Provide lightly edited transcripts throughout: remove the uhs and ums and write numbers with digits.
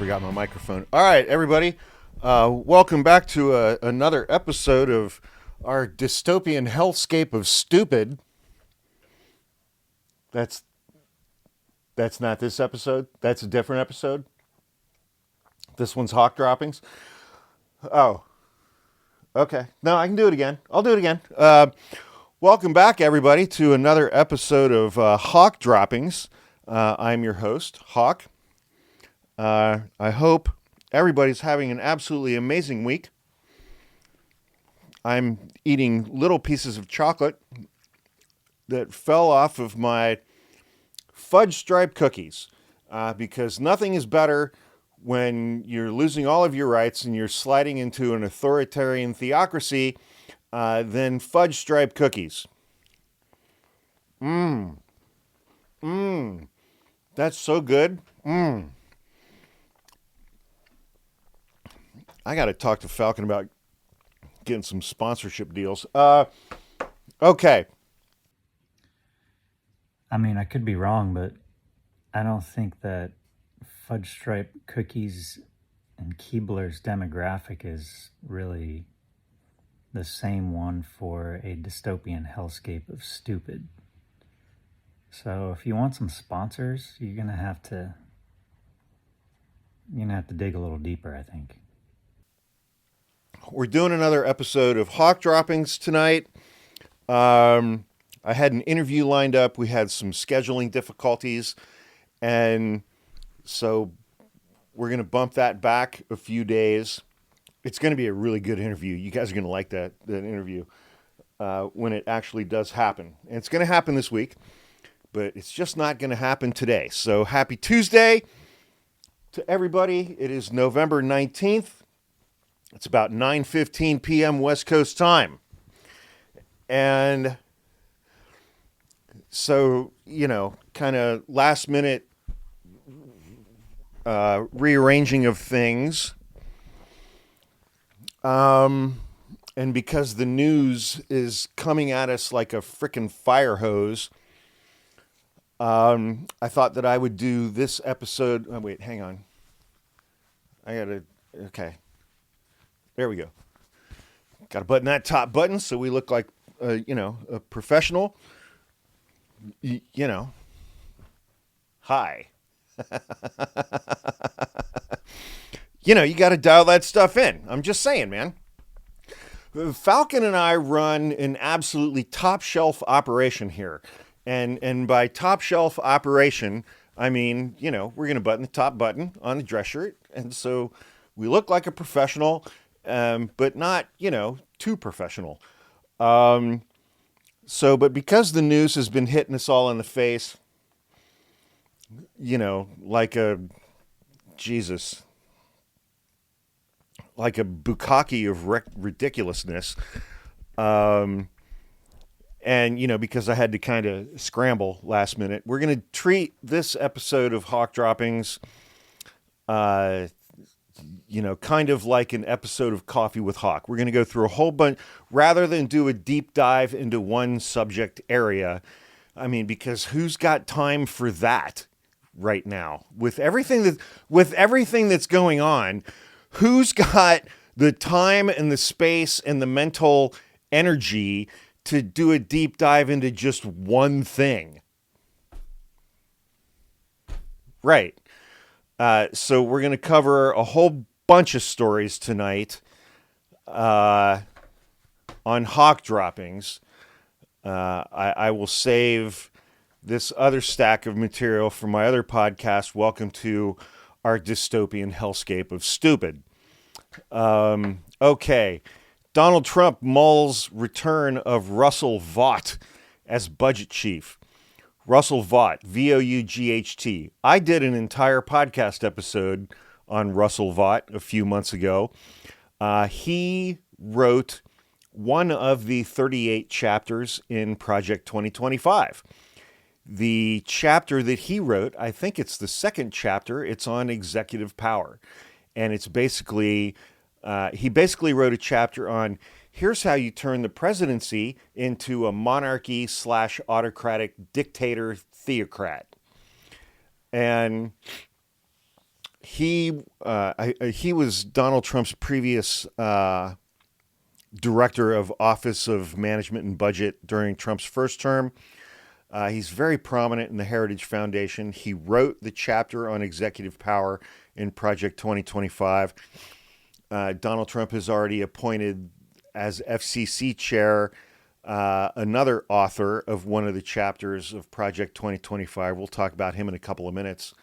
forgot my microphone. All right, everybody. Welcome back to another episode of our dystopian hellscape of stupid. That's not this episode. That's a different episode. This one's Hawk Droppings. Oh, okay. No, I can do it again. I'll do it again. Welcome back, everybody, to another episode of Hawk Droppings. I'm your host, Hawk. I hope everybody's having an absolutely amazing week. I'm eating little pieces of chocolate that fell off of my fudge stripe cookies because nothing is better when you're losing all of your rights and you're sliding into an authoritarian theocracy than fudge stripe cookies. That's so good. I got to talk to Falcon about getting some sponsorship deals. Okay. I mean, I could be wrong, but I don't think that fudge stripe cookies and Keebler's demographic is really the same one for a dystopian hellscape of stupid. So if you want some sponsors, you're gonna have to dig a little deeper, I think. We're doing another episode of Hawk Droppings tonight. I had an interview lined up. We had some scheduling difficulties, and so we're going to bump that back a few days. It's going to be a really good interview. You guys are going to like that interview when it actually does happen. And it's going to happen this week, but it's just not going to happen today. So happy Tuesday to everybody. It is November 19th. It's about 9:15 p.m. West Coast time. And so, kind of last minute rearranging of things. And because the news is coming at us like a frickin' fire hose, I thought that I would do this episode. Oh, wait, hang on. Okay. There we go. Got to button that top button so we look like, a professional. Hi. You got to dial that stuff in. I'm just saying, man. Falcon and I run an absolutely top shelf operation here. And by top shelf operation, I mean, we're going to button the top button on the dress shirt. And so we look like a professional. But not, too professional. But because the news has been hitting us all in the face, like a bukkake of ridiculousness. And, because I had to kind of scramble last minute, we're going to treat this episode of Hawk Droppings, kind of like an episode of Coffee with Hawk. We're going to go through a whole bunch, rather than do a deep dive into one subject area. I mean, because who's got time for that right now? With everything that's going on, who's got the time and the space and the mental energy to do a deep dive into just one thing? Right. So we're going to cover a whole bunch of stories tonight on Hawk Droppings. I will save this other stack of material for my other podcast. Welcome to our dystopian hellscape of stupid. Okay. Donald Trump mulls return of Russell Vought as budget chief. Russell Vought, V-O-U-G-H-T. I did an entire podcast episode on Russell Vought a few months ago. He wrote one of the 38 chapters in Project 2025. The chapter that he wrote, I think it's the second chapter, it's on executive power. And it's basically, he basically wrote a chapter on here's how you turn the presidency into a monarchy / autocratic dictator theocrat. And he was Donald Trump's previous director of Office of Management and Budget during Trump's first term. He's very prominent in the Heritage Foundation. He wrote the chapter on executive power in Project 2025. Donald Trump has already appointed as FCC chair another author of one of the chapters of Project 2025. We'll talk about him in a couple of minutes.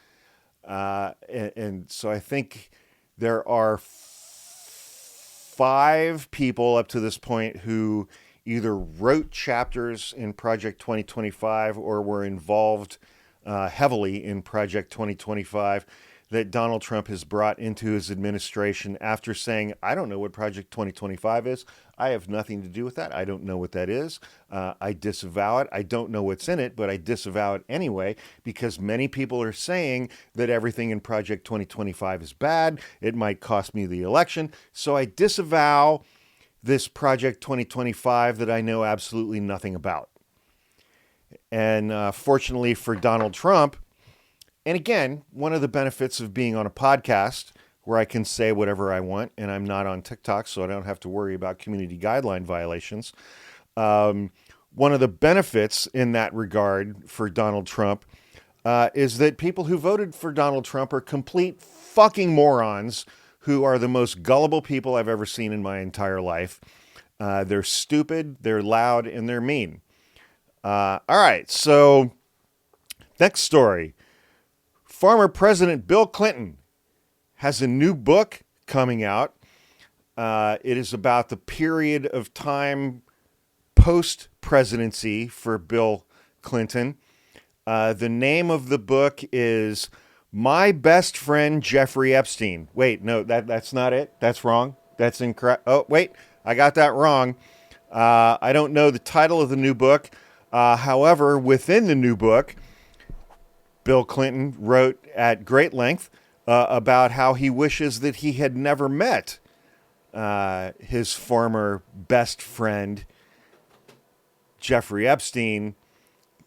And so I think there are 5 people up to this point who either wrote chapters in Project 2025 or were involved heavily in Project 2025 that Donald Trump has brought into his administration after saying, I don't know what Project 2025 is. I have nothing to do with that. I don't know what that is. I disavow it. I don't know what's in it, but I disavow it anyway because many people are saying that everything in Project 2025 is bad. It might cost me the election. So I disavow this Project 2025 that I know absolutely nothing about. And fortunately for Donald Trump, and again, one of the benefits of being on a podcast where I can say whatever I want, and I'm not on TikTok, so I don't have to worry about community guideline violations. One of the benefits in that regard for Donald Trump is that people who voted for Donald Trump are complete fucking morons who are the most gullible people I've ever seen in my entire life. They're stupid, they're loud, and they're mean. All right, so next story. Former President Bill Clinton has a new book coming out. It is about the period of time post-presidency for Bill Clinton. The name of the book is My Best Friend Jeffrey Epstein. Wait, no, that's not it. That's wrong. That's incorrect. Oh, wait, I got that wrong. I don't know the title of the new book. However, within the new book, Bill Clinton wrote at great length about how he wishes that he had never met his former best friend, Jeffrey Epstein,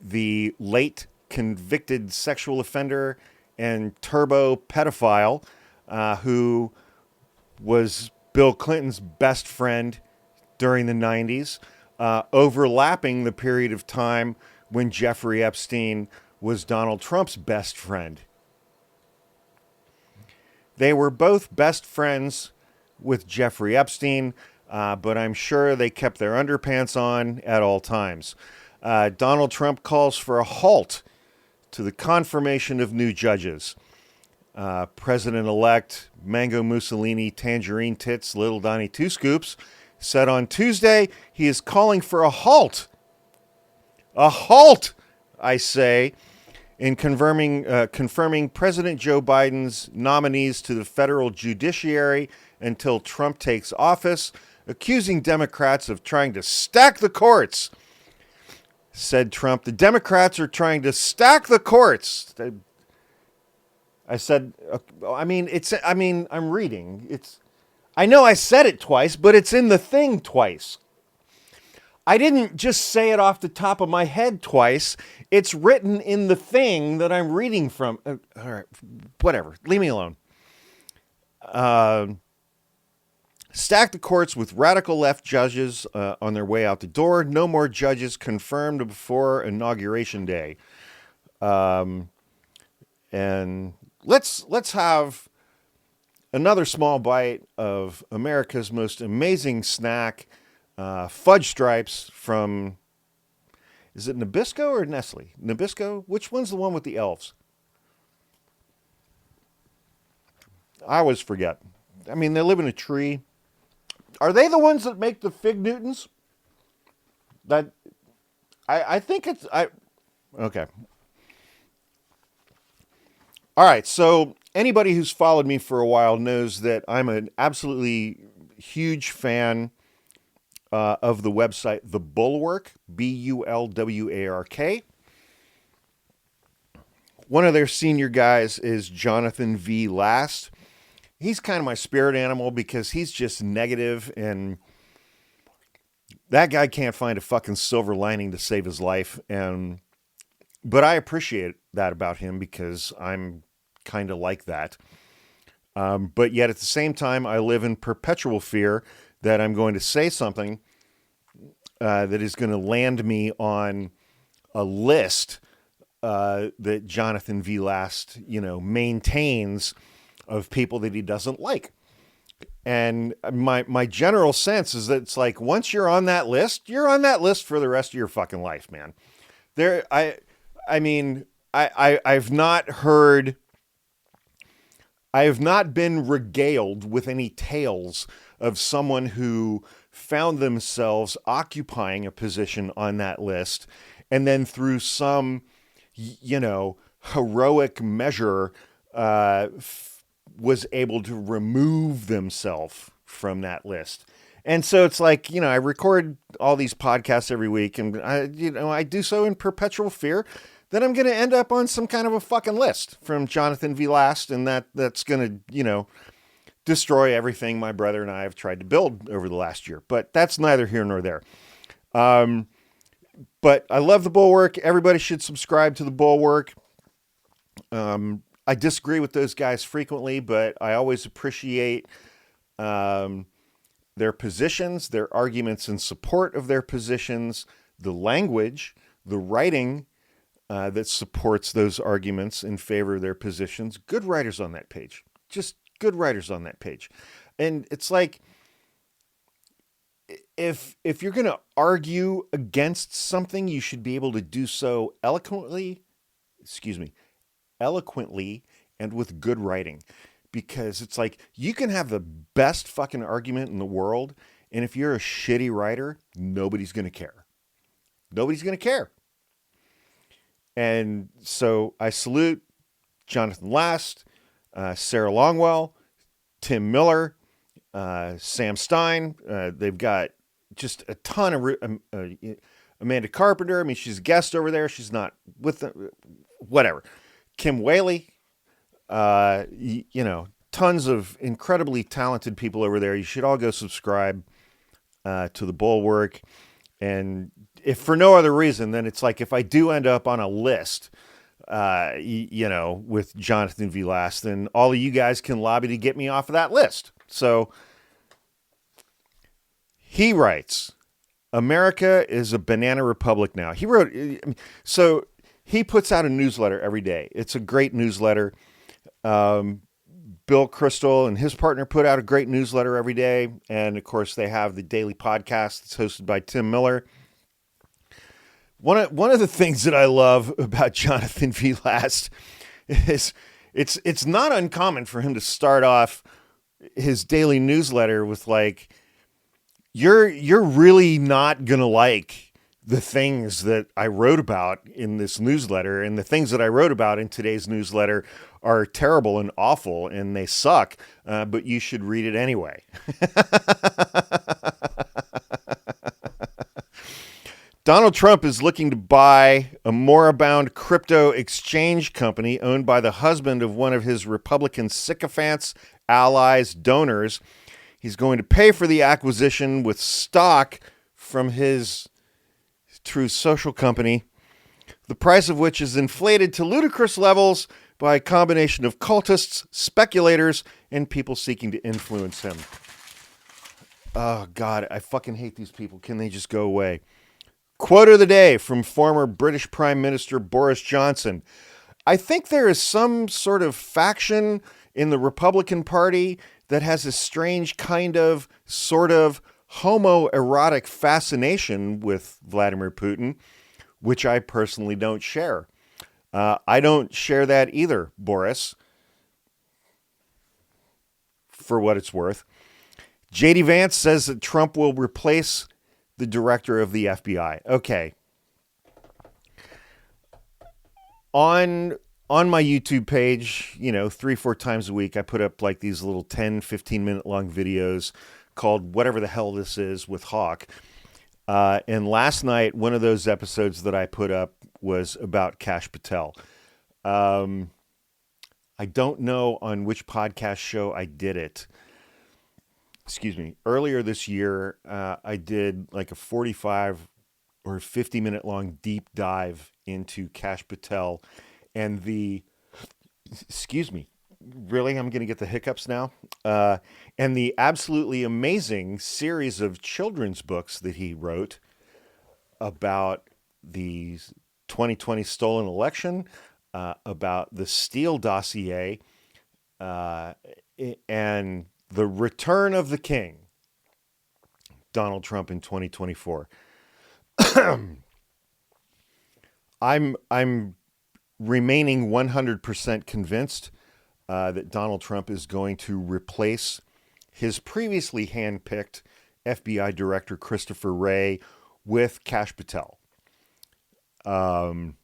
the late convicted sexual offender and turbo pedophile who was Bill Clinton's best friend during the 90s, overlapping the period of time when Jeffrey Epstein was Donald Trump's best friend. They were both best friends with Jeffrey Epstein, but I'm sure they kept their underpants on at all times. Donald Trump calls for a halt to the confirmation of new judges. President-elect Mango Mussolini Tangerine Tits Little Donnie Two Scoops said on Tuesday he is calling for a halt. A halt, I say, in confirming President Joe Biden's nominees to the federal judiciary until Trump takes office, accusing Democrats of trying to stack the courts. Said Trump, the Democrats are trying to stack the courts. I said, I'm reading. I know I said it twice, but it's in the thing twice. I didn't just say it off the top of my head twice. It's written in the thing that I'm reading from. All right, whatever. Leave me alone. Stack the courts with radical left judges on their way out the door. No more judges confirmed before Inauguration Day. And let's have another small bite of America's most amazing snack, fudge stripes from, is it Nabisco or Nestle? Nabisco? Which one's the one with the elves? I always forget. I mean, they live in a tree. Are they the ones that make the Fig Newtons? That I think it's okay. All right, so anybody who's followed me for a while knows that I'm an absolutely huge fan of the website The Bullwark, Bulwark. One of their senior guys is Jonathan V. Last. He's kind of my spirit animal because he's just negative, and that guy can't find a fucking silver lining to save his life. But I appreciate that about him because I'm kind of like that. But yet at the same time, I live in perpetual fear that I'm going to say something that is going to land me on a list that Jonathan V. Last, maintains of people that he doesn't like. And my general sense is that it's like once you're on that list, you're on that list for the rest of your fucking life, man. I mean, I've not heard, I have not been regaled with any tales of someone who found themselves occupying a position on that list and then through some, heroic measure, was able to remove themselves from that list. And so it's like, I record all these podcasts every week and I do so in perpetual fear that I'm going to end up on some kind of a fucking list from Jonathan V. Last. And that's going to, destroy everything my brother and I have tried to build over the last year. But that's neither here nor there. But I love the Bullwark. Everybody should subscribe to the Bullwark. I disagree with those guys frequently, but I always appreciate their positions, their arguments in support of their positions, the language, the writing that supports those arguments in favor of their positions. Good writers on that page. Just good writers on that page. And it's like, if you're going to argue against something, you should be able to do so eloquently and with good writing, because it's like you can have the best fucking argument in the world, and if you're a shitty writer, nobody's going to care. Nobody's going to care. And so I salute Jonathan Last, Sarah Longwell, Tim Miller, Sam Stein. They've got just a ton of Amanda Carpenter. I mean, she's a guest over there. She's not with them. Whatever. Kim Whaley. Tons of incredibly talented people over there. You should all go subscribe to the Bullwark. And if for no other reason, then it's like if I do end up on a list, with Jonathan V. Last, then all of you guys can lobby to get me off of that list. So he writes, America is a banana republic now. He wrote, so he puts out a newsletter every day. It's a great newsletter. Bill Crystal and his partner put out a great newsletter every day. And of course they have the daily podcast that's hosted by Tim Miller. One of the things that I love about Jonathan V. Last is it's not uncommon for him to start off his daily newsletter with like, you're really not going to like the things that I wrote about in this newsletter, and the things that I wrote about in today's newsletter are terrible and awful and they suck, but you should read it anyway. Donald Trump is looking to buy a moribund crypto exchange company owned by the husband of one of his Republican sycophants, allies, donors. He's going to pay for the acquisition with stock from his Truth Social company, the price of which is inflated to ludicrous levels by a combination of cultists, speculators, and people seeking to influence him. Oh, God, I fucking hate these people. Can they just go away? Quote of the day from former British Prime Minister Boris Johnson. I think there is some sort of faction in the Republican Party that has a strange kind of, sort of, homoerotic fascination with Vladimir Putin, which I personally don't share. I don't share that either, Boris, for what it's worth. J.D. Vance says that Trump will replace the director of the FBI. Okay. On my YouTube page, 3-4 times a week, I put up like these little 10, 15-minute long videos called Whatever the Hell This Is with Hawk. And last night, one of those episodes that I put up was about Kash Patel. I don't know on which podcast show I did it. Excuse me. Earlier this year, I did like a 45 or 50-minute long deep dive into Kash Patel and the Really, I'm going to get the hiccups now. And the absolutely amazing series of children's books that he wrote about the 2020 stolen election, about the Steele dossier, and the return of the king, Donald Trump in 2024. I'm remaining 100% convinced that Donald Trump is going to replace his previously handpicked FBI Director Christopher Wray with Kash Patel. And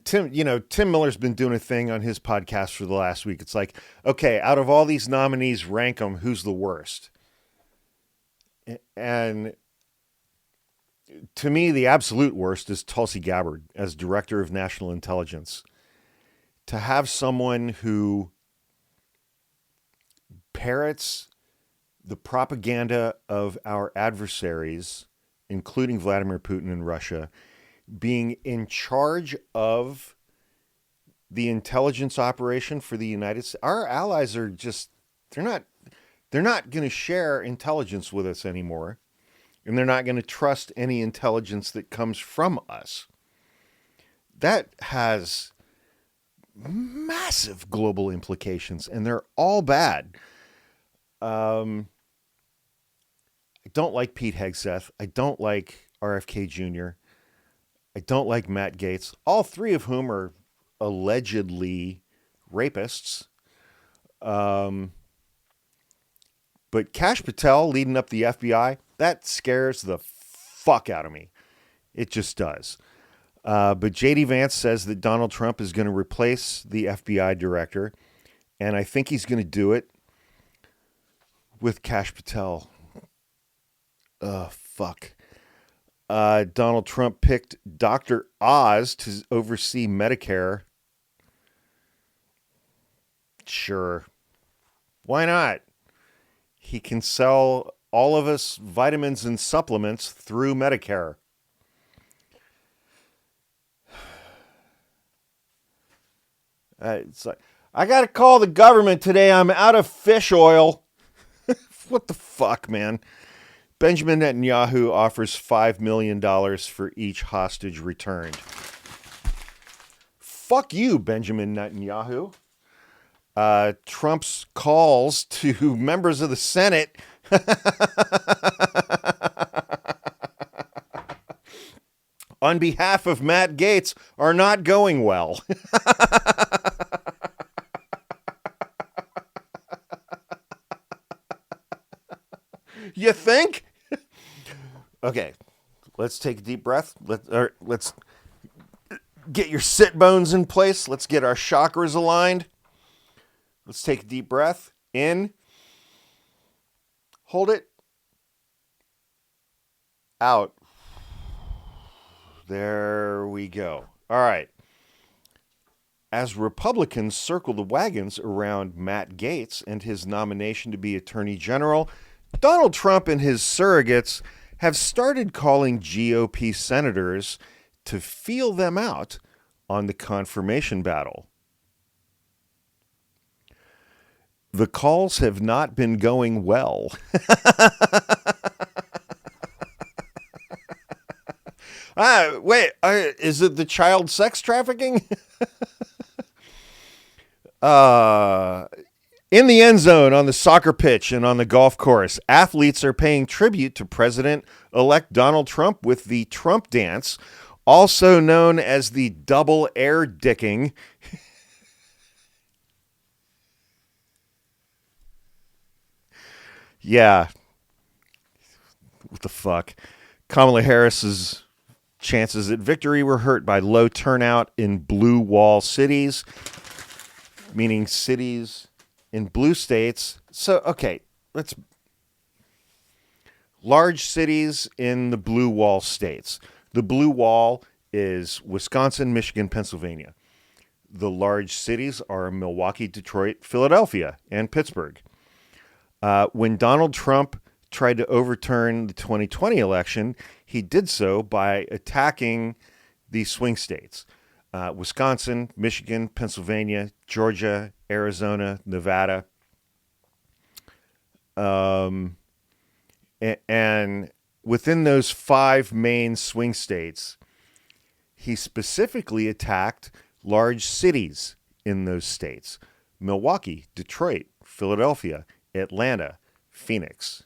Tim Miller's been doing a thing on his podcast for the last week. It's like, okay, out of all these nominees, rank them. Who's the worst? And to me, the absolute worst is Tulsi Gabbard as Director of National Intelligence. To have someone who parrots the propaganda of our adversaries, including Vladimir Putin and Russia, being in charge of the intelligence operation for the United States. Our allies are just, they're not going to share intelligence with us anymore. And they're not going to trust any intelligence that comes from us. That has massive global implications, and they're all bad. I don't like Pete Hegseth. I don't like RFK Jr. I don't like Matt Gaetz, all three of whom are allegedly rapists. But Kash Patel leading up the FBI, that scares the fuck out of me. It just does. But J.D. Vance says that Donald Trump is going to replace the FBI director, and I think he's going to do it with Kash Patel. Fuck. Donald Trump picked Dr. Oz to oversee Medicare. Sure. Why not? He can sell all of us vitamins and supplements through Medicare. It's like, I got to call the government today. I'm out of fish oil. What the fuck, man? Benjamin Netanyahu offers $5 million for each hostage returned. Fuck you, Benjamin Netanyahu. Trump's calls to members of the Senate on behalf of Matt Gaetz are not going well. You think? Okay, let's take a deep breath. Let's get your sit bones in place. Let's get our chakras aligned. Let's take a deep breath. In. Hold it. Out. There we go. All right. As Republicans circle the wagons around Matt Gaetz and his nomination to be Attorney General, Donald Trump and his surrogates have started calling GOP senators to feel them out on the confirmation battle. The calls have not been going well. Wait, is it the child sex trafficking? In the end zone, on the soccer pitch, and on the golf course, athletes are paying tribute to President-elect Donald Trump with the Trump dance, also known as the double air dicking. Yeah. What the fuck? Kamala Harris's chances at victory were hurt by low turnout in blue wall cities, meaning cities in blue states. So, okay, large cities in the blue wall states. The blue wall is Wisconsin, Michigan, Pennsylvania. The large cities are Milwaukee, Detroit, Philadelphia, and Pittsburgh. When Donald Trump tried to overturn the 2020 election, he did so by attacking the swing states. Wisconsin, Michigan, Pennsylvania, Georgia, Arizona, Nevada. And within those 5 main swing states, he specifically attacked large cities in those states: Milwaukee, Detroit, Philadelphia, Atlanta, Phoenix.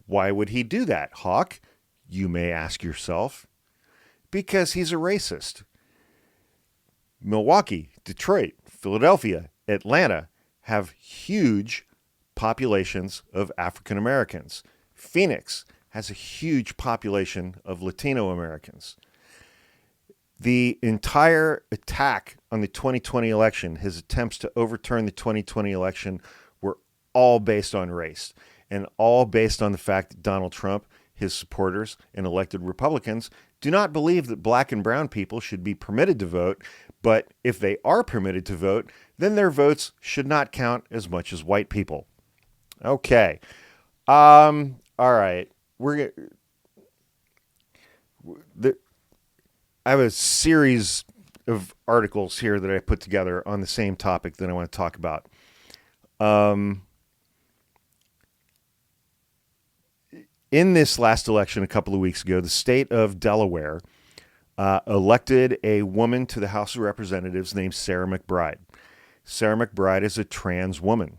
Why would he do that, Hawk? You may ask yourself. Because he's a racist. Milwaukee, Detroit, Philadelphia, Atlanta have huge populations of African Americans. Phoenix has a huge population of Latino Americans. The entire attack on the 2020 election, his attempts to overturn the 2020 election, were all based on race and all based on the fact that Donald Trump, his supporters, and elected Republicans do not believe that black and brown people should be permitted to vote, but if they are permitted to vote, then their votes should not count as much as white people. Okay. All right. I have a series of articles here that I put together on the same topic that I want to talk about. In this last election a couple of weeks ago, the state of Delaware elected a woman to the House of Representatives named Sarah McBride. Sarah McBride is a trans woman.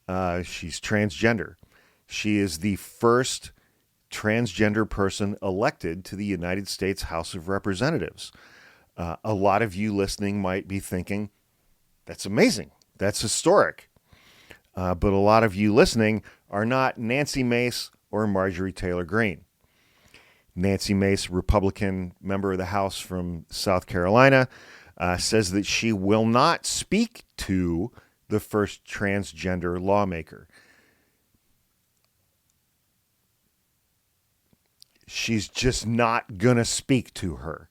She's transgender. She is the first transgender person elected to the United States House of Representatives. A lot of you listening might be thinking, that's amazing. That's historic. But a lot of you listening are not Nancy Mace or Marjorie Taylor Greene. Nancy Mace, Republican member of the House from South Carolina, says that she will not speak to the first transgender lawmaker. She's just not going to speak to her.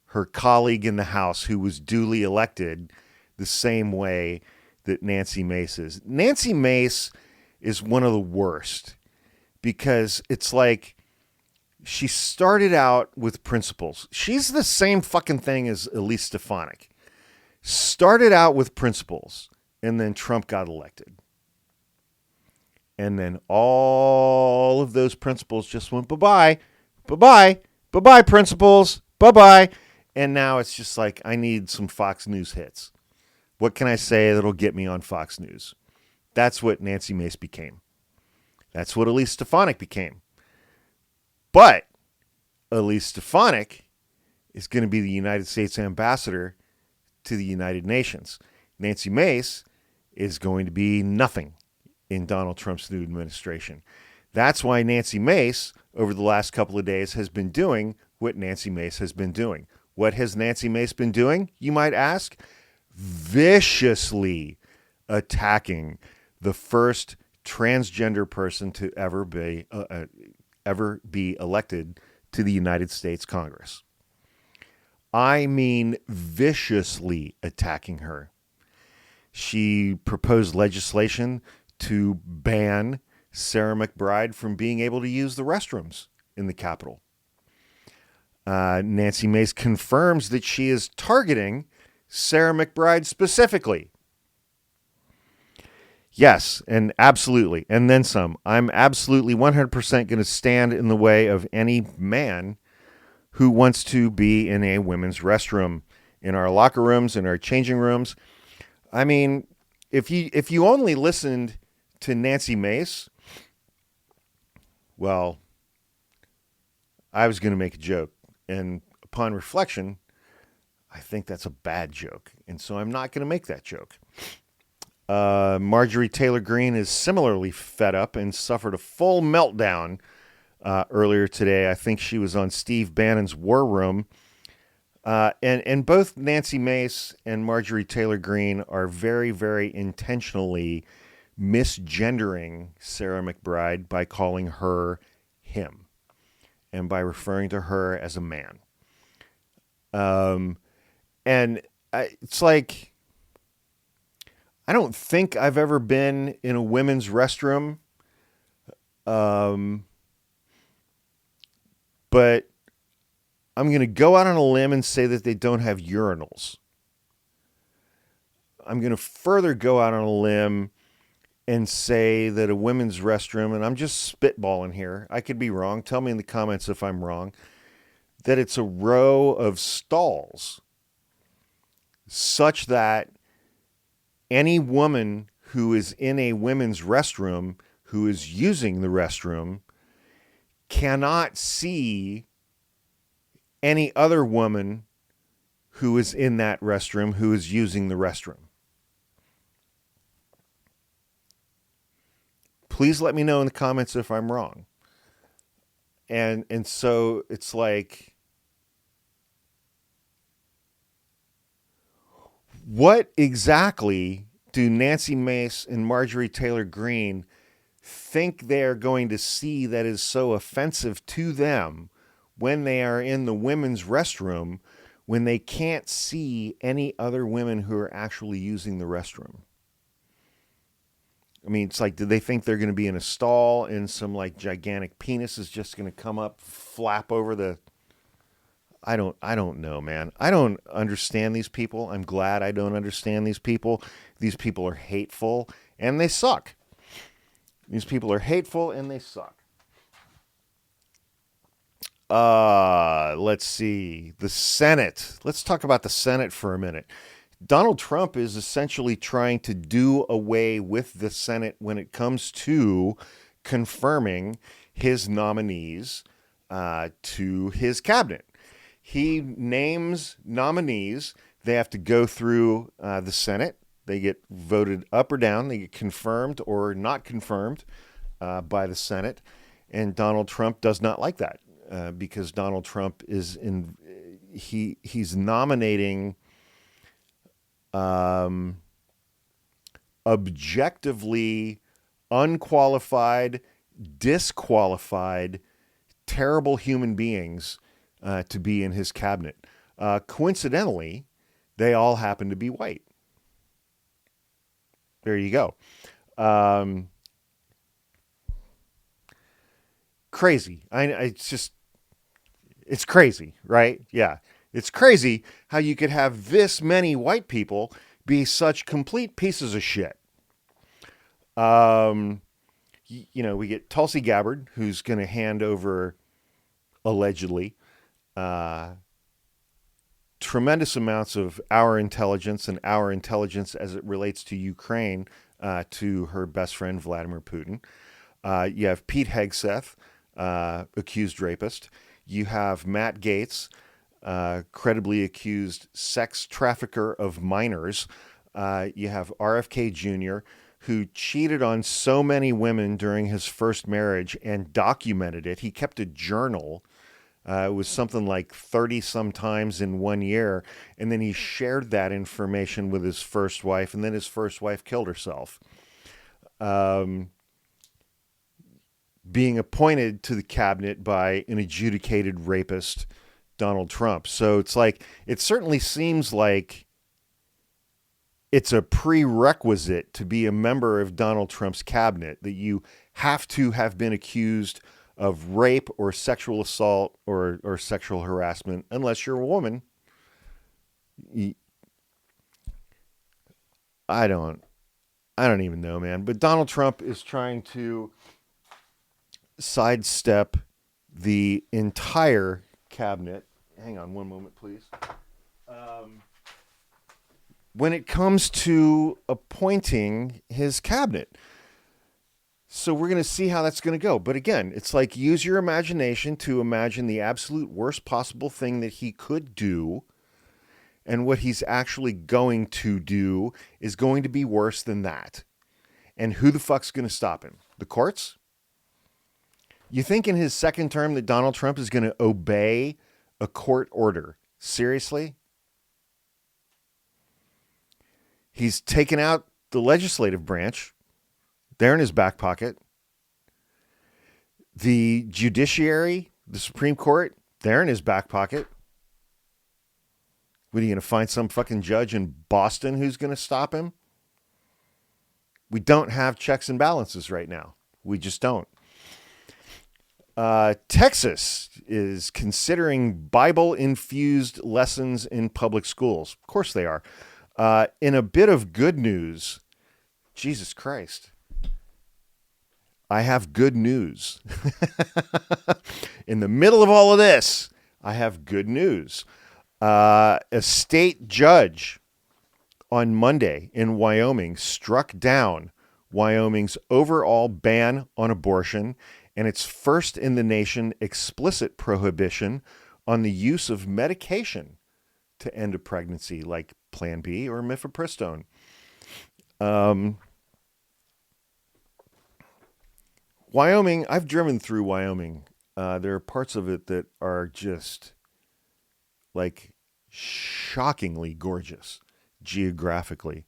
Her colleague in the House, who was duly elected the same way that Nancy Mace is. Nancy Mace is one of the worst because it's like she started out with principles. She's the same fucking thing as Elise Stefanik. Started out with principles, and then Trump got elected. And then all of those principles just went bye-bye, bye-bye, bye-bye principles, bye-bye. And now it's just like, I need some Fox News hits. What can I say that'll get me on Fox News? That's what Nancy Mace became. That's what Elise Stefanik became. But Elise Stefanik is going to be the United States ambassador to the United Nations. Nancy Mace is going to be nothing in Donald Trump's new administration. That's why Nancy Mace, over the last couple of days, has been doing what Nancy Mace has been doing. What has Nancy Mace been doing, you might ask? Viciously attacking the first transgender person to ever be elected to the United States Congress. I mean viciously attacking her. She proposed legislation to ban Sarah McBride from being able to use the restrooms in the Capitol. Nancy Mace confirms that she is targeting Sarah McBride specifically. Yes, and absolutely, and then some. I'm absolutely 100% going to stand in the way of any man who wants to be in a women's restroom, in our locker rooms, in our changing rooms. I mean, if you only listened to Nancy Mace, well, I was going to make a joke, and upon reflection, I think that's a bad joke, and so I'm not going to make that joke. Marjorie Taylor Greene is similarly fed up and suffered a full meltdown earlier today. I think she was on Steve Bannon's War Room. And both Nancy Mace and Marjorie Taylor Greene are very, very intentionally misgendering Sarah McBride by calling her him and by referring to her as a man. It's like, I don't think I've ever been in a women's restroom, but I'm going to go out on a limb and say that they don't have urinals. I'm going to further go out on a limb and say that a women's restroom, and I'm just spitballing here, I could be wrong, tell me in the comments if I'm wrong, that it's a row of stalls such that any woman who is in a women's restroom, who is using the restroom, cannot see any other woman who is in that restroom, who is using the restroom. Please let me know in the comments if I'm wrong. And so it's like, what exactly do Nancy Mace and Marjorie Taylor Greene think they're going to see that is so offensive to them when they are in the women's restroom, when they can't see any other women who are actually using the restroom? I mean, it's like, do they think they're going to be in a stall and some like gigantic penis is just going to come up, flap over the... I don't know, man. I don't understand these people. I'm glad I don't understand these people. These people are hateful and they suck. These people are hateful and they suck. Let's see. The Senate. Let's talk about the Senate for a minute. Donald Trump is essentially trying to do away with the Senate when it comes to confirming his nominees to his cabinet. He names nominees. They have to go through the Senate. They get voted up or down. They get confirmed or not confirmed by the Senate. And Donald Trump does not like that because Donald Trump is he's nominating objectively unqualified, disqualified, terrible human beings to be in his cabinet. Coincidentally, they all happen to be white. There you go. Crazy. It's crazy, right? Yeah. It's crazy how you could have this many white people be such complete pieces of shit. We get Tulsi Gabbard, who's going to hand over, allegedly, tremendous amounts of our intelligence as it relates to Ukraine to her best friend, Vladimir Putin. You have Pete Hegseth, accused rapist. You have Matt Gaetz, credibly accused sex trafficker of minors. You have RFK Jr., who cheated on so many women during his first marriage and documented it. He kept a journal. It was something like 30 some times in 1 year. And then he shared that information with his first wife. And then his first wife killed herself. Being appointed to the cabinet by an adjudicated rapist, Donald Trump. So it's like, it certainly seems like it's a prerequisite to be a member of Donald Trump's cabinet that you have to have been accused of rape or sexual assault or sexual harassment, unless you're a woman. I don't even know, man. But Donald Trump is trying to sidestep the entire cabinet. Hang on one moment, please. When it comes to appointing his cabinet. So we're going to see how that's going to go. But again, it's like, use your imagination to imagine the absolute worst possible thing that he could do. And what he's actually going to do is going to be worse than that. And who the fuck's going to stop him? The courts? You think in his second term that Donald Trump is going to obey a court order? Seriously? He's taken out the legislative branch. They're in his back pocket. The judiciary, the Supreme Court, they're in his back pocket. What, are you going to find some fucking judge in Boston who's going to stop him? We don't have checks and balances right now. We just don't. Texas is considering Bible-infused lessons in public schools. Of course they are. In a bit of good news, Jesus Christ, I have good news. In the middle of all of this, I have good news. A state judge on Monday in Wyoming struck down Wyoming's overall ban on abortion and its first in the nation explicit prohibition on the use of medication to end a pregnancy like Plan B or mifepristone. Wyoming, I've driven through Wyoming. There are parts of it that are just like shockingly gorgeous geographically.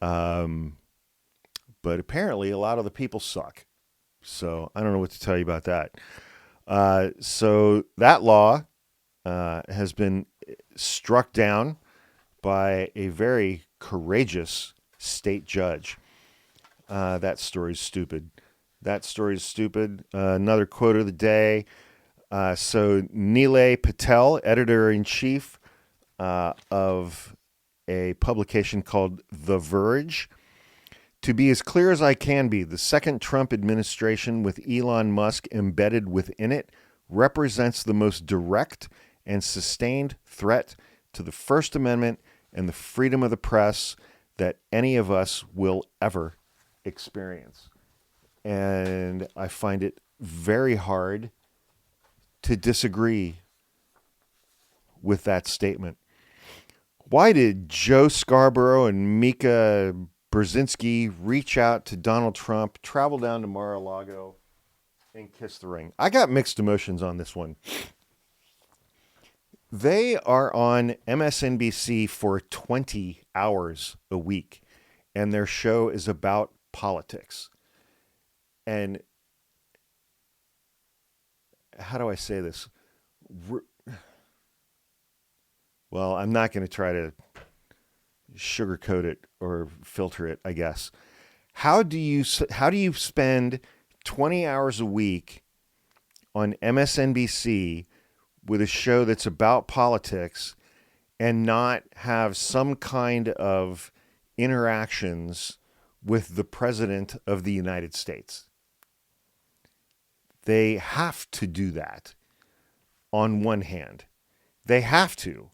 But apparently a lot of the people suck. So I don't know what to tell you about that. So that law has been struck down by a very courageous state judge. That story's stupid. Another quote of the day. So Nilay Patel, editor-in-chief of a publication called The Verge. To be as clear as I can be, the second Trump administration with Elon Musk embedded within it represents the most direct and sustained threat to the First Amendment and the freedom of the press that any of us will ever experience. And I find it very hard to disagree with that statement. Why did Joe Scarborough and Mika Brzezinski reach out to Donald Trump, travel down to Mar-a-Lago, and kiss the ring? I got mixed emotions on this one. They are on MSNBC for 20 hours a week, and their show is about politics. And how do I say this? Well, I'm not going to try to sugarcoat it or filter it, I guess. How do you spend 20 hours a week on MSNBC with a show that's about politics and not have some kind of interactions with the President of the United States? They have to do that on one hand. They have to.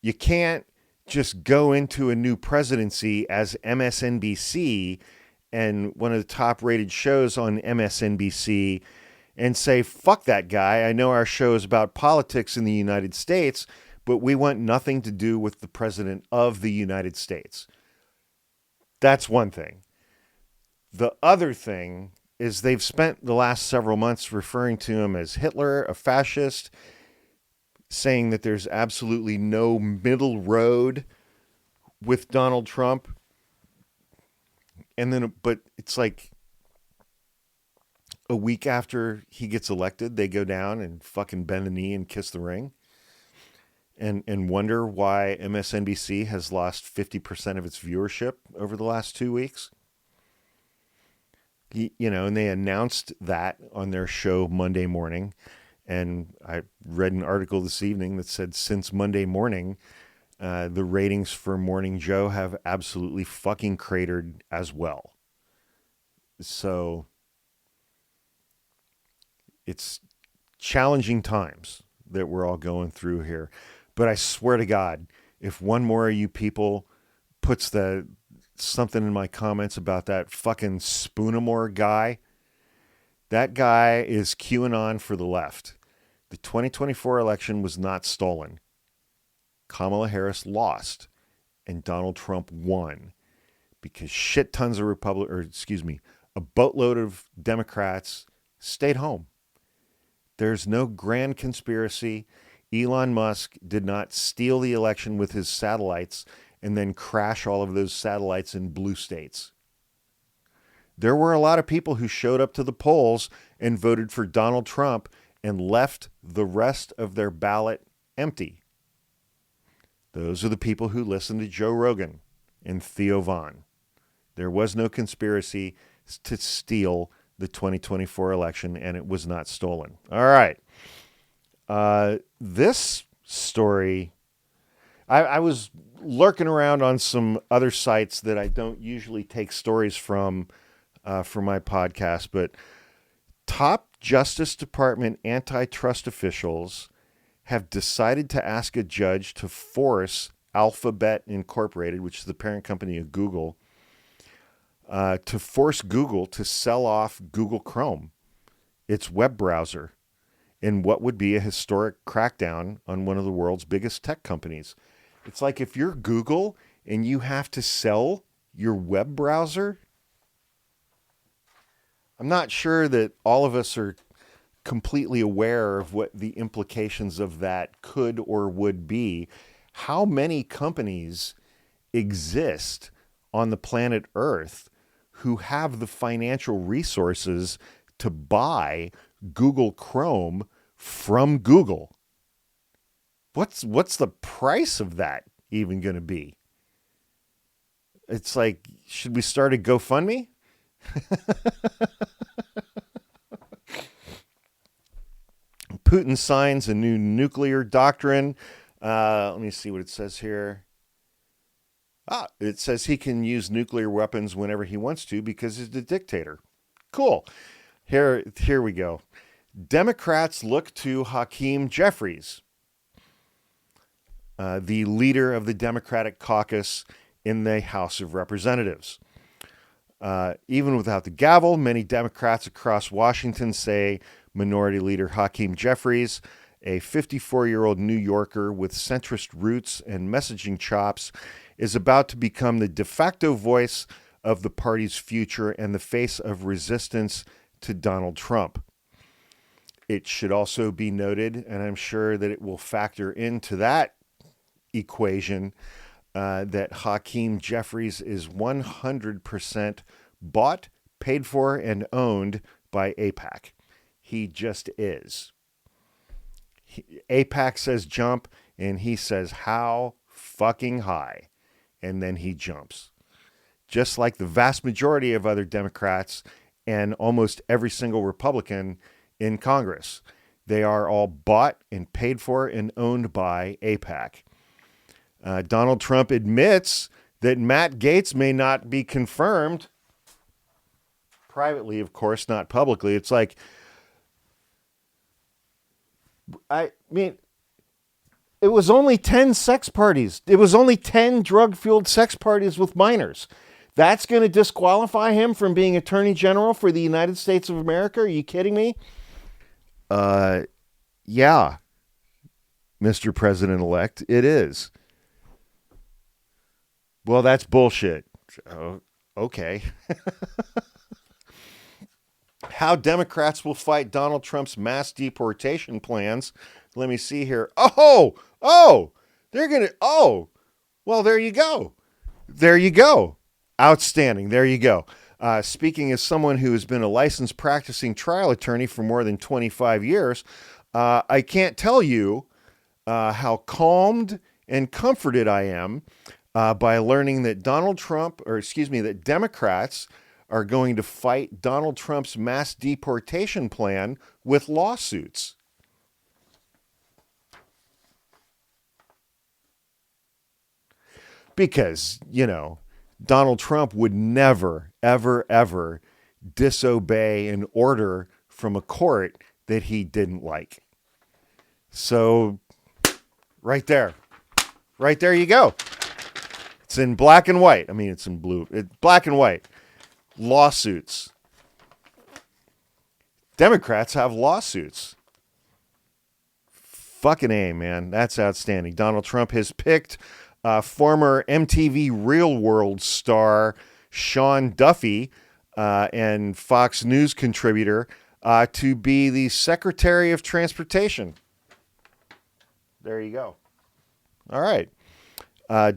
You can't just go into a new presidency as MSNBC and one of the top rated shows on MSNBC and say, fuck that guy. I know our show is about politics in the United States, but we want nothing to do with the President of the United States. That's one thing. The other thing is they've spent the last several months referring to him as Hitler, a fascist, saying that there's absolutely no middle road with Donald Trump. And then, but it's like a week after he gets elected, they go down and fucking bend the knee and kiss the ring and wonder why MSNBC has lost 50% of its viewership over the last 2 weeks. You know, and they announced that on their show Monday morning. And I read an article this evening that said since Monday morning, the ratings for Morning Joe have absolutely fucking cratered as well. So it's challenging times that we're all going through here. But I swear to God, if one more of you people puts something in my comments about that fucking Spoonamore guy, that guy is QAnon for the left. The 2024 election was not stolen. Kamala Harris lost, and Donald Trump won because shit tons of a boatload of Democrats stayed home. There's no grand conspiracy. Elon Musk did not steal the election with his satellites and then crash all of those satellites in blue states. There were a lot of people who showed up to the polls and voted for Donald Trump and left the rest of their ballot empty. Those are the people who listened to Joe Rogan and Theo Vaughn. There was no conspiracy to steal the 2024 election, and it was not stolen. All right. This story, I was lurking around on some other sites that I don't usually take stories from for my podcast, but top Justice Department antitrust officials have decided to ask a judge to force Alphabet Incorporated, which is the parent company of Google, to force Google to sell off Google Chrome, its web browser, in what would be a historic crackdown on one of the world's biggest tech companies. It's like if you're Google and you have to sell your web browser, I'm not sure that all of us are completely aware of what the implications of that could or would be. How many companies exist on the planet Earth who have the financial resources to buy Google Chrome from Google? What's the price of that even going to be? It's like, should we start a GoFundMe? Putin signs a new nuclear doctrine. Let me see what it says here. It says he can use nuclear weapons whenever he wants to because he's a dictator. Cool. Here we go. Democrats look to Hakeem Jeffries, the leader of the Democratic caucus in the House of Representatives. Even without the gavel, many Democrats across Washington say Minority Leader Hakeem Jeffries, a 54-year-old New Yorker with centrist roots and messaging chops, is about to become the de facto voice of the party's future and the face of resistance to Donald Trump. It should also be noted, and I'm sure that it will factor into that equation, that Hakeem Jeffries is 100% bought, paid for, and owned by AIPAC. He just is. AIPAC says jump, and he says how fucking high, and then he jumps. Just like the vast majority of other Democrats and almost every single Republican in Congress. They are all bought and paid for and owned by AIPAC. Donald Trump admits that Matt Gaetz may not be confirmed. Privately, of course, not publicly. It's like, I mean, it was only 10 sex parties. It was only 10 drug-fueled sex parties with minors. That's going to disqualify him from being Attorney General for the United States of America? Are you kidding me? Yeah, Mr. President-elect, it is. Well, that's bullshit. Oh, okay. How Democrats will fight Donald Trump's mass deportation plans. Let me see here. They're going to, well, there you go. There you go. Outstanding. There you go. Speaking as someone who has been a licensed practicing trial attorney for more than 25 years, I can't tell you how calmed and comforted I am by learning that that Democrats are going to fight Donald Trump's mass deportation plan with lawsuits. Because, Donald Trump would never, ever, ever disobey an order from a court that he didn't like. So, right there you go. It's in black and white. I mean, it's in blue. It's black and white. Lawsuits. Democrats have lawsuits. Fucking A, man. That's outstanding. Donald Trump has picked former MTV Real World star Sean Duffy and Fox News contributor to be the Secretary of Transportation. There you go. All right.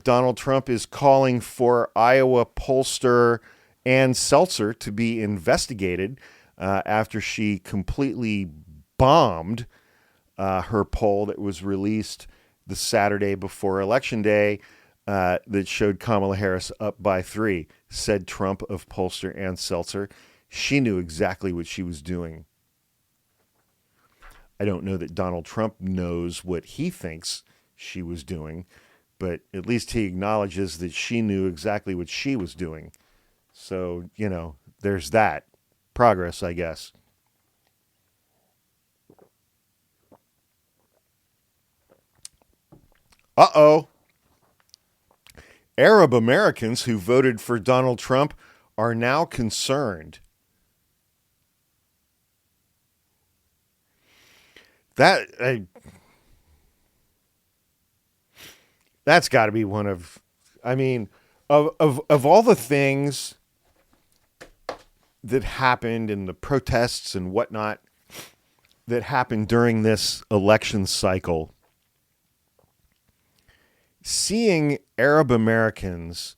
Donald Trump is calling for Iowa pollster Ann Seltzer to be investigated after she completely bombed her poll that was released the Saturday before Election Day that showed Kamala Harris up by 3, said Trump of pollster Ann Seltzer. She knew exactly what she was doing. I don't know that Donald Trump knows what he thinks she was doing, but at least he acknowledges that she knew exactly what she was doing. So, there's that. Progress, I guess. Uh-oh. Arab Americans who voted for Donald Trump are now concerned. That's got to be one of, of all the things that happened in the protests and whatnot that happened during this election cycle, seeing Arab Americans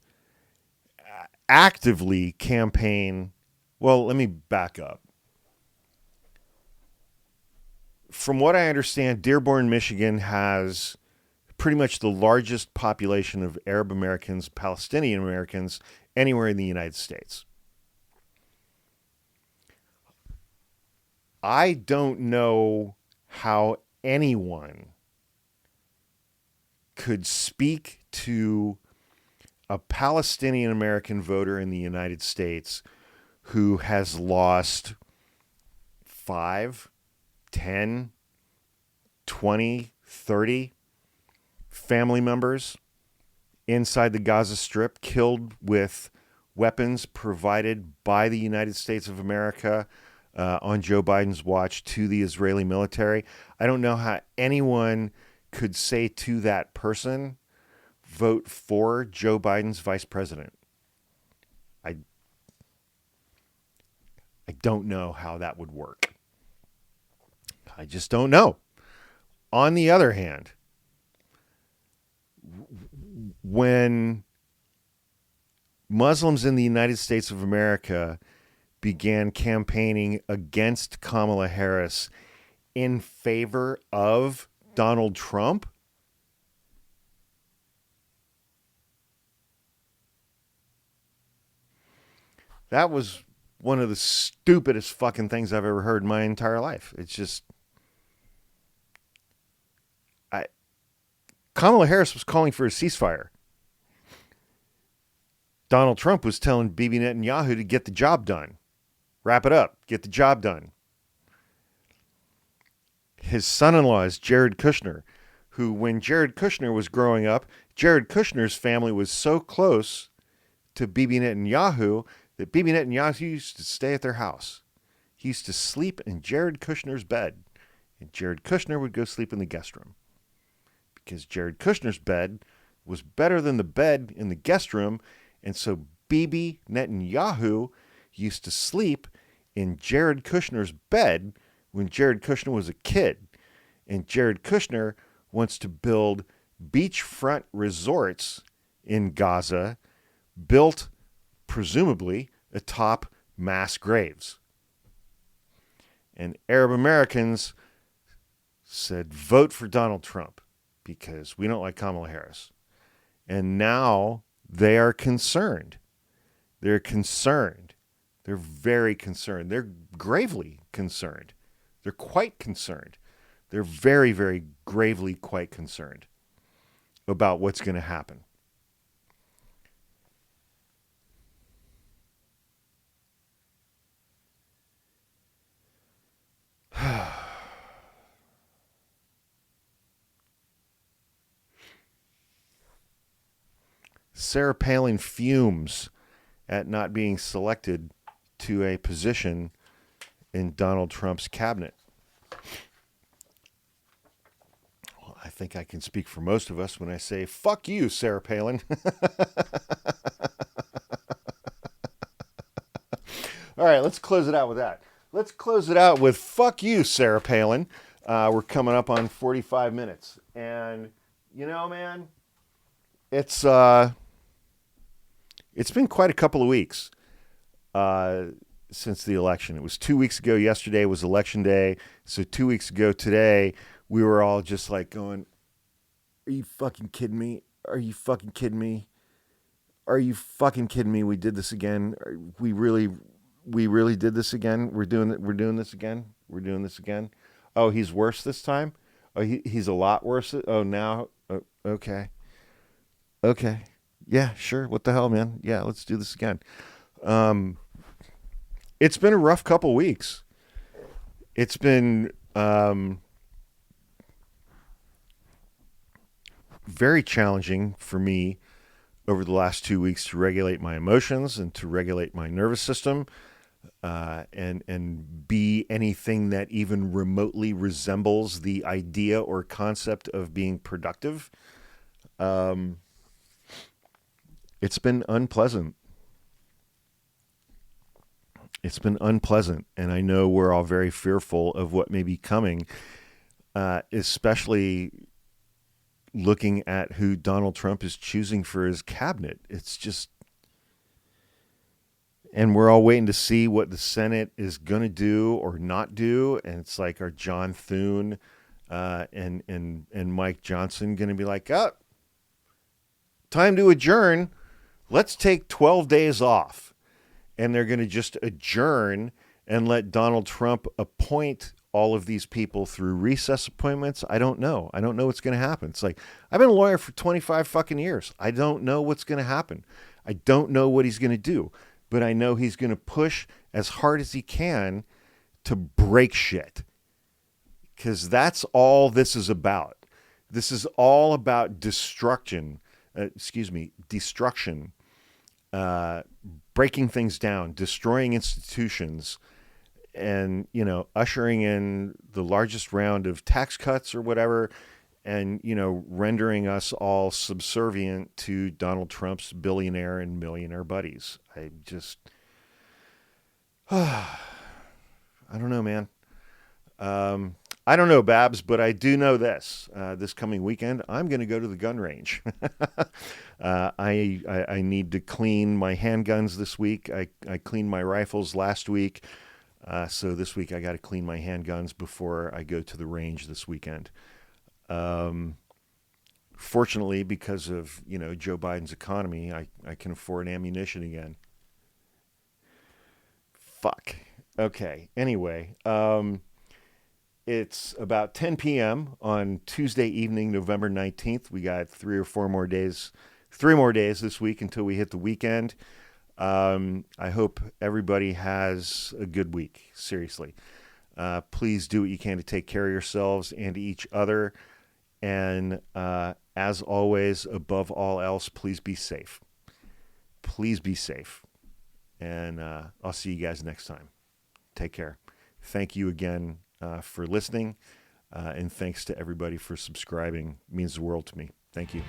actively campaign. Well, let me back up. From what I understand, Dearborn, Michigan has pretty much the largest population of Arab Americans, Palestinian Americans anywhere in the United States. I don't know how anyone could speak to a Palestinian American voter in the United States who has lost 5, 10, 20, 30 family members inside the Gaza Strip, killed with weapons provided by the United States of America on Joe Biden's watch to the Israeli military. I don't know how anyone could say to that person, vote for Joe Biden's vice president. I don't know how that would work. I just don't know. On the other hand, when Muslims in the United States of America began campaigning against Kamala Harris in favor of Donald Trump, that was one of the stupidest fucking things I've ever heard in my entire life. It's just, Kamala Harris was calling for a ceasefire. Donald Trump was telling Bibi Netanyahu to get the job done. Wrap it up. Get the job done. His son-in-law is Jared Kushner, who, when Jared Kushner was growing up, Jared Kushner's family was so close to Bibi Netanyahu that Bibi Netanyahu used to stay at their house. He used to sleep in Jared Kushner's bed, and Jared Kushner would go sleep in the guest room, because Jared Kushner's bed was better than the bed in the guest room, and so Bibi Netanyahu used to sleep in Jared Kushner's bed when Jared Kushner was a kid. And Jared Kushner wants to build beachfront resorts in Gaza, built presumably atop mass graves. And Arab Americans said, vote for Donald Trump because we don't like Kamala Harris. And now they are concerned. They're concerned. They're very concerned. They're gravely concerned. They're quite concerned. They're very, very gravely quite concerned about what's going to happen. Sarah Palin fumes at not being selected to a position in Donald Trump's cabinet. Well, I think I can speak for most of us when I say, fuck you, Sarah Palin. All right, let's close it out with that. Let's close it out with fuck you, Sarah Palin. We're coming up on 45 minutes. And, man, it's been quite a couple of weeks since the election. It was 2 weeks ago. Yesterday was election day. So 2 weeks ago today, we were all just like going, are you fucking kidding me? Are you fucking kidding me? Are you fucking kidding me? We did this again. We really, We really did this again. We're doing it. We're doing this again. We're doing this again. Oh, he's worse this time. Oh, he's a lot worse. Oh, now. Oh, okay. Okay. Yeah, sure. What the hell, man? Yeah, let's do this again. Um, it's been a rough couple weeks. It's been very challenging for me over the last 2 weeks to regulate my emotions and to regulate my nervous system, and be anything that even remotely resembles the idea or concept of being productive. Um, it's been unpleasant. It's been unpleasant, and I know we're all very fearful of what may be coming, especially looking at who Donald Trump is choosing for his cabinet. It's just, and we're all waiting to see what the Senate is going to do or not do. And it's like, are John Thune and Mike Johnson going to be like, oh, time to adjourn. Let's take 12 days off. And they're going to just adjourn and let Donald Trump appoint all of these people through recess appointments. I don't know. I don't know what's going to happen. It's like, I've been a lawyer for 25 fucking years. I don't know what's going to happen. I don't know what he's going to do, but I know he's going to push as hard as he can to break shit. Because that's all this is about. This is all about destruction, breaking things down, destroying institutions, and, ushering in the largest round of tax cuts or whatever, and, rendering us all subservient to Donald Trump's billionaire and millionaire buddies. I just, I don't know, man. I don't know, Babs, but I do know this. This coming weekend, I'm going to go to the gun range. I need to clean my handguns this week. I cleaned my rifles last week. So this week I got to clean my handguns before I go to the range this weekend. Fortunately, because of, Joe Biden's economy, I can afford ammunition again. Fuck. Okay. Anyway, it's about 10 p.m. on Tuesday evening, November 19th. We got 3 more days this week until we hit the weekend. I hope everybody has a good week. Seriously. Please do what you can to take care of yourselves and each other. And as always, above all else, please be safe. Please be safe. And I'll see you guys next time. Take care. Thank you again for listening. And thanks to everybody for subscribing. It means the world to me. Thank you.